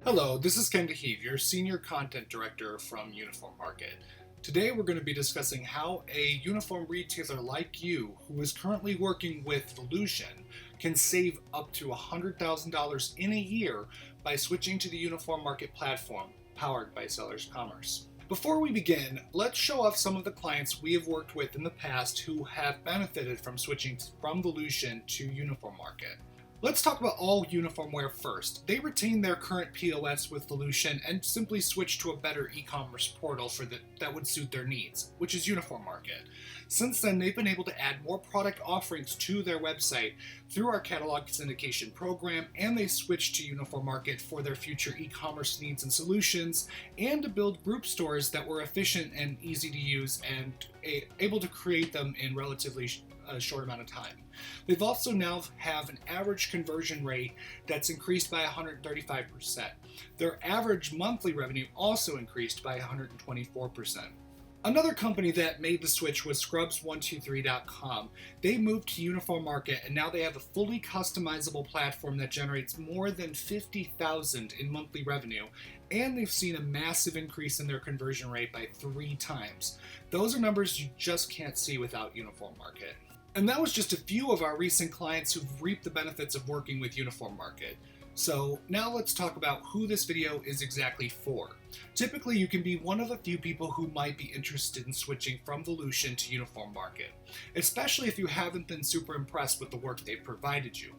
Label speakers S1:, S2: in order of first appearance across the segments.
S1: Hello, this is Ken DeHeve, your Senior Content Director from UniformMarket. Today we're going to be discussing how a uniform retailer like you, who is currently working with Volusion, can save up to $100,000 in a year by switching to the UniformMarket platform powered by Sellers Commerce. Before we begin, let's show off some of the clients we have worked with in the past who have benefited from switching from Volusion to UniformMarket. Let's talk about AllUniformWear first. They retained their current POS with Volusion and simply switched to a better e-commerce portal that would suit their needs, which is UniformMarket. Since then, they've been able to add more product offerings to their website through our catalog syndication program, and they switched to UniformMarket for their future e-commerce needs and solutions, and to build group stores that were efficient and easy to use and able to create them in relatively a short amount of time. They've also now have an average conversion rate that's increased by 135%. Their average monthly revenue also increased by 124%. Another company that made the switch was Scrubs123.com. They moved to UniformMarket and now they have a fully customizable platform that generates more than $50,000 in monthly revenue, and they've seen a massive increase in their conversion rate by 3 times. Those are numbers you just can't see without UniformMarket. And that was just a few of our recent clients who've reaped the benefits of working with UniformMarket. So now let's talk about who this video is exactly for. Typically, you can be one of the few people who might be interested in switching from Volusion to UniformMarket, especially if you haven't been super impressed with the work they've provided you.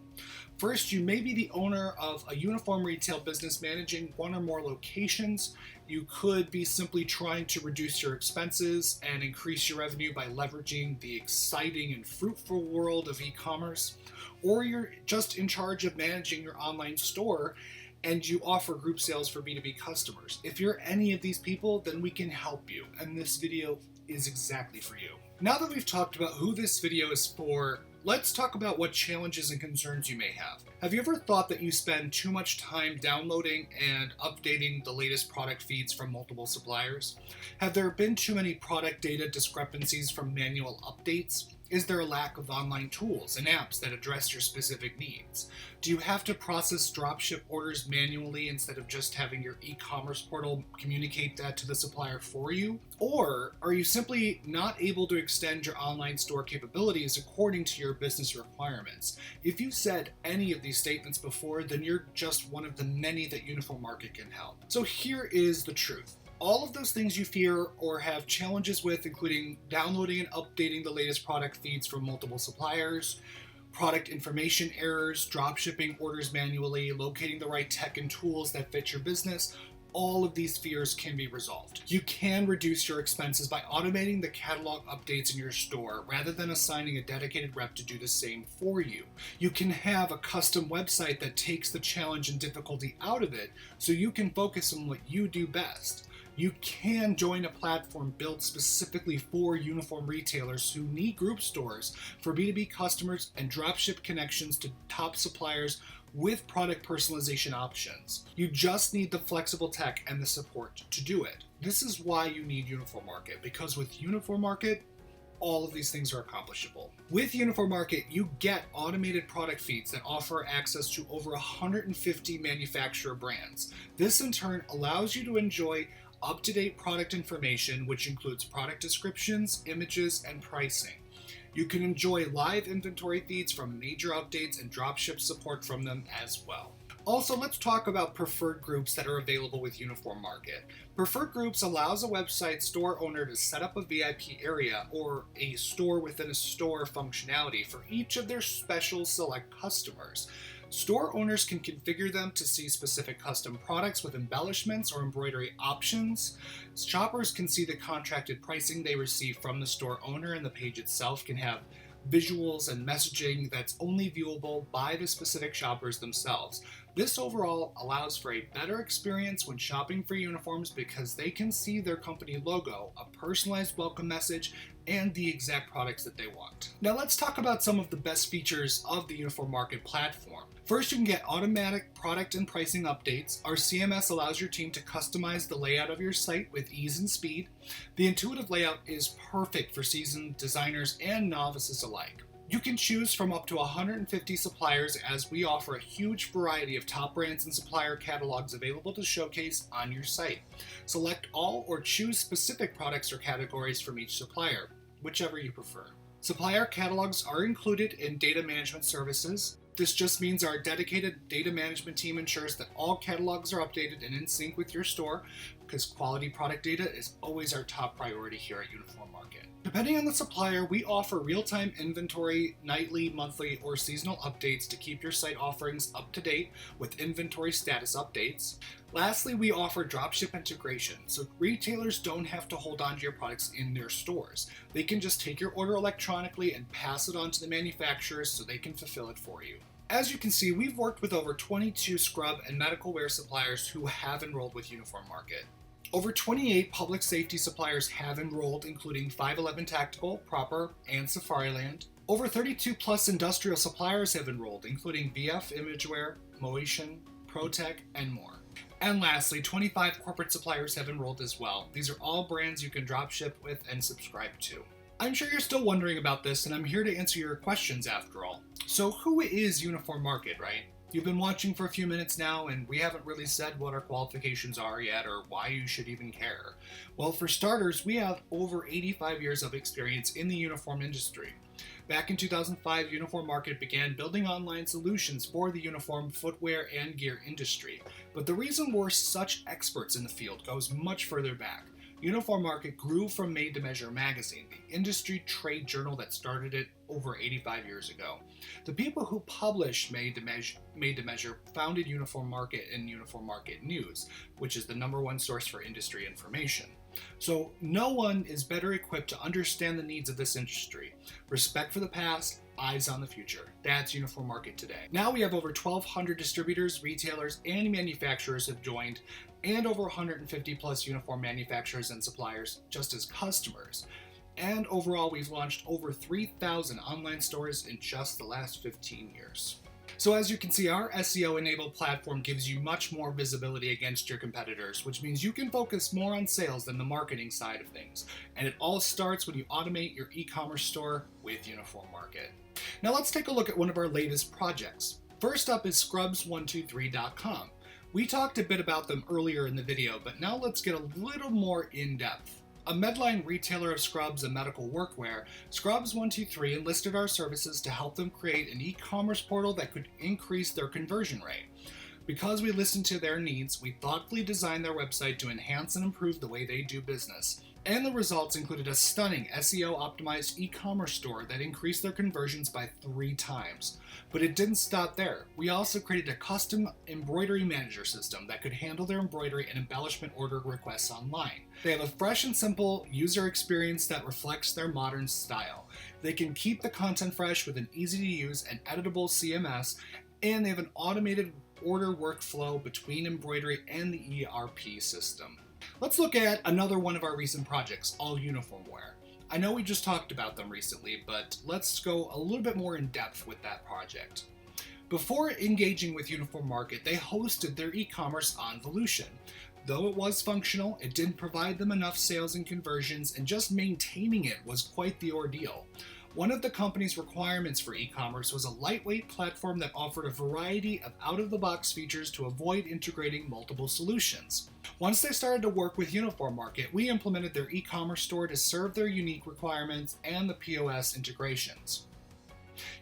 S1: First, you may be the owner of a uniform retail business managing one or more locations. You could be simply trying to reduce your expenses and increase your revenue by leveraging the exciting and fruitful world of e-commerce. Or you're just in charge of managing your online store and you offer group sales for B2B customers. If you're any of these people, then we can help you, and this video is exactly for you. Now that we've talked about who this video is for, let's talk about what challenges and concerns you may have. Have you ever thought that you spend too much time downloading and updating the latest product feeds from multiple suppliers? Have there been too many product data discrepancies from manual updates? Is there a lack of online tools and apps that address your specific needs? Do you have to process dropship orders manually instead of just having your e-commerce portal communicate that to the supplier for you? Or are you simply not able to extend your online store capabilities according to your business requirements? If you've said any of these statements before, then you're just one of the many that UniformMarket can help. So here is the truth. All of those things you fear or have challenges with, including downloading and updating the latest product feeds from multiple suppliers, product information errors, dropshipping orders manually, locating the right tech and tools that fit your business, all of these fears can be resolved. You can reduce your expenses by automating the catalog updates in your store rather than assigning a dedicated rep to do the same for you. You can have a custom website that takes the challenge and difficulty out of it so you can focus on what you do best. You can join a platform built specifically for uniform retailers who need group stores for B2B customers and dropship connections to top suppliers with product personalization options. You just need the flexible tech and the support to do it. This is why you need UniformMarket, because with UniformMarket, all of these things are accomplishable. With UniformMarket, you get automated product feeds that offer access to over 150 manufacturer brands. This in turn allows you to enjoy up-to-date product information, which includes product descriptions, images, and pricing. You can enjoy live inventory feeds from major updates and dropship support from them as well. Also, let's talk about preferred groups that are available with UniformMarket. Preferred groups allows a website store owner to set up a VIP area or a store within a store functionality for each of their special select customers. Store owners can configure them to see specific custom products with embellishments or embroidery options. Shoppers can see the contracted pricing they receive from the store owner, and the page itself can have visuals and messaging that's only viewable by the specific shoppers themselves. This overall allows for a better experience when shopping for uniforms because they can see their company logo, a personalized welcome message, and the exact products that they want. Now let's talk about some of the best features of the UniformMarket platform. First, you can get automatic product and pricing updates. Our CMS allows your team to customize the layout of your site with ease and speed. The intuitive layout is perfect for seasoned designers and novices alike. You can choose from up to 150 suppliers as we offer a huge variety of top brands and supplier catalogs available to showcase on your site. Select all or choose specific products or categories from each supplier, whichever you prefer. Supplier catalogs are included in data management services. This just means our dedicated data management team ensures that all catalogs are updated and in sync with your store, because quality product data is always our top priority here at UniformMarket. Depending on the supplier, we offer real-time inventory, nightly, monthly, or seasonal updates to keep your site offerings up to date with inventory status updates. Lastly, we offer Dropship Integration, so retailers don't have to hold on to your products in their stores. They can just take your order electronically and pass it on to the manufacturers so they can fulfill it for you. As you can see, we've worked with over 22 scrub and medical wear suppliers who have enrolled with UniformMarket. Over 28 public safety suppliers have enrolled, including 511 Tactical, Proper, and Safariland. Over 32 plus industrial suppliers have enrolled, including VF Imagewear, Motion, ProTech, and more. And lastly, 25 corporate suppliers have enrolled as well. These are all brands you can dropship with and subscribe to. I'm sure you're still wondering about this, and I'm here to answer your questions after all. So who is UniformMarket, right? You've been watching for a few minutes now, and we haven't really said what our qualifications are yet or why you should even care. Well, for starters, we have over 85 years of experience in the uniform industry. Back in 2005, UniformMarket began building online solutions for the uniform, footwear, and gear industry. But the reason we're such experts in the field goes much further back. UniformMarket grew from Made to Measure magazine, the industry trade journal that started it over 85 years ago. The people who published Made to Measure founded UniformMarket and UniformMarket News, which is the #1 source for industry information. So no one is better equipped to understand the needs of this industry. Respect for the past, eyes on the future. That's UniformMarket today. Now we have over 1,200 distributors, retailers, and manufacturers have joined, and over 150 plus uniform manufacturers and suppliers just as customers. And overall, we've launched over 3,000 online stores in just the last 15 years. So as you can see, our SEO-enabled platform gives you much more visibility against your competitors, which means you can focus more on sales than the marketing side of things. And it all starts when you automate your e-commerce store with UniformMarket. Now let's take a look at one of our latest projects. First up is Scrubs123.com. We talked a bit about them earlier in the video, but now let's get a little more in-depth. A Medline retailer of scrubs and medical workwear, Scrubs123 enlisted our services to help them create an e-commerce portal that could increase their conversion rate. Because we listened to their needs, we thoughtfully designed their website to enhance and improve the way they do business. And the results included a stunning SEO-optimized e-commerce store that increased their conversions by 3 times. But it didn't stop there. We also created a custom embroidery manager system that could handle their embroidery and embellishment order requests online. They have a fresh and simple user experience that reflects their modern style. They can keep the content fresh with an easy-to-use and editable CMS, and they have an automated order workflow between embroidery and the ERP system. Let's look at another one of our recent projects, AllUniformWear. I know we just talked about them recently, but let's go a little bit more in depth with that project. Before engaging with UniformMarket, they hosted their e-commerce on Volusion. Though it was functional, it didn't provide them enough sales and conversions, and just maintaining it was quite the ordeal. One of the company's requirements for e-commerce was a lightweight platform that offered a variety of out-of-the-box features to avoid integrating multiple solutions. Once they started to work with UniformMarket, we implemented their e-commerce store to serve their unique requirements and the POS integrations.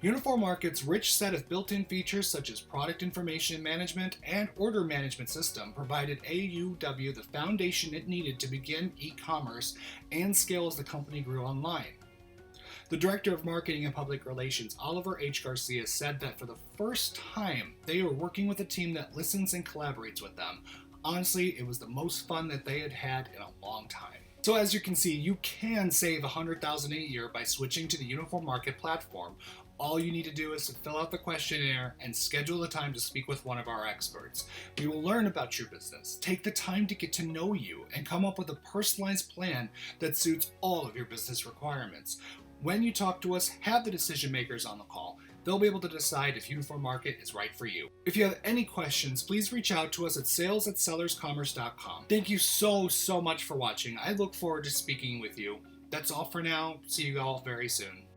S1: UniformMarket's rich set of built-in features such as product information management and order management system provided AUW the foundation it needed to begin e-commerce and scale as the company grew online. The Director of Marketing and Public Relations, Oliver H. Garcia, said that for the first time, they were working with a team that listens and collaborates with them. Honestly, it was the most fun that they had had in a long time. So as you can see, you can save $100,000 a year by switching to the UniformMarket platform. All you need to do is to fill out the questionnaire and schedule the time to speak with one of our experts. We will learn about your business, take the time to get to know you, and come up with a personalized plan that suits all of your business requirements. When you talk to us, have the decision makers on the call. They'll be able to decide if UniformMarket is right for you. If you have any questions, please reach out to us at sales@sellerscommerce.com. Thank you so much for watching. I look forward to speaking with you. That's all for now. See you all very soon.